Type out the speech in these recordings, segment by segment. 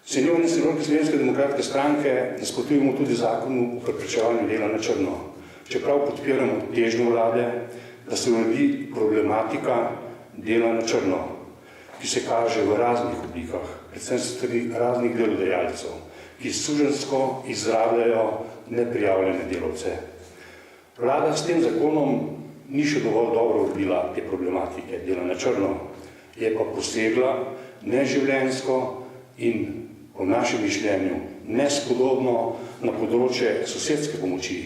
Seniorni in seniorke Slovenske demokratske stranke nasprotujemo tudi zakonu o preprečevanju dela na črno, čeprav podpiramo težnjo vlade, da se uredi problematika dela na črno, ki se kaže v raznih oblikah, predvsem strani raznih delodajalcev, ki suženjsko izrabljajo neprijavljene delavce. Vlada s tem zakonom ni še dovolj dobro uredila te problematike dela na črno, je pa posegla neživljenjsko in po našem mišljenju nespodobno na področje sosedske pomoči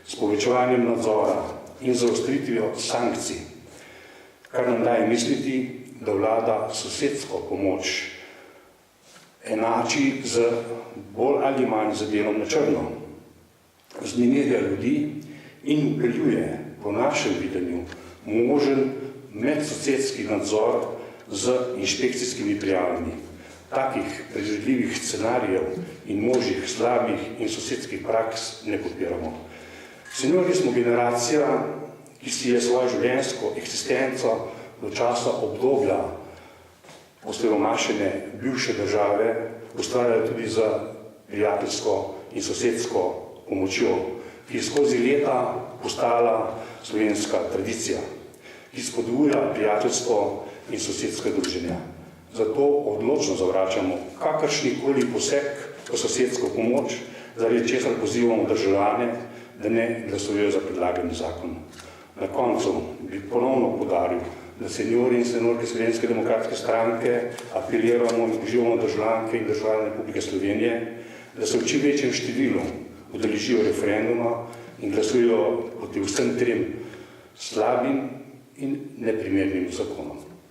s povečevanjem nadzora in zaostritvijo sankcij, kar nam daje misliti, da vlada sosedsko pomoč enači z bolj ali manj z delom na črno, vznemirja ljudi in vpeljuje po našem videnju možen medsosedski nadzor z inšpekcijskimi prijavami. Takih predvidljivih scenarijev in možnih slabih in sosedskih praks ne podpiramo. Seniorji smo generacija, ki si je svojo življenjsko eksistenco do časa obdobja osiromašene bivše države ustvarjala tudi z prijateljsko in sosedsko pomočjo, ki je skozi leta postala slovenska tradicija, ki spodbuja prijateljstvo in sosedska druženja. Zato odločno zavračamo kakršnikoli poseg v sosedsko pomoč, zaradi česar pozivamo državljane, da ne glasujejo za predlagani zakon. Na koncu bi ponovno poudaril, da seniorji in seniorke Slovenske demokratske stranke apeliramo in pozivamo državljanke in državljane Republike Slovenije, da se v čim večjem številu udeležijo referenduma in glasujejo proti vsem trem slabim in neprimernim zakonom.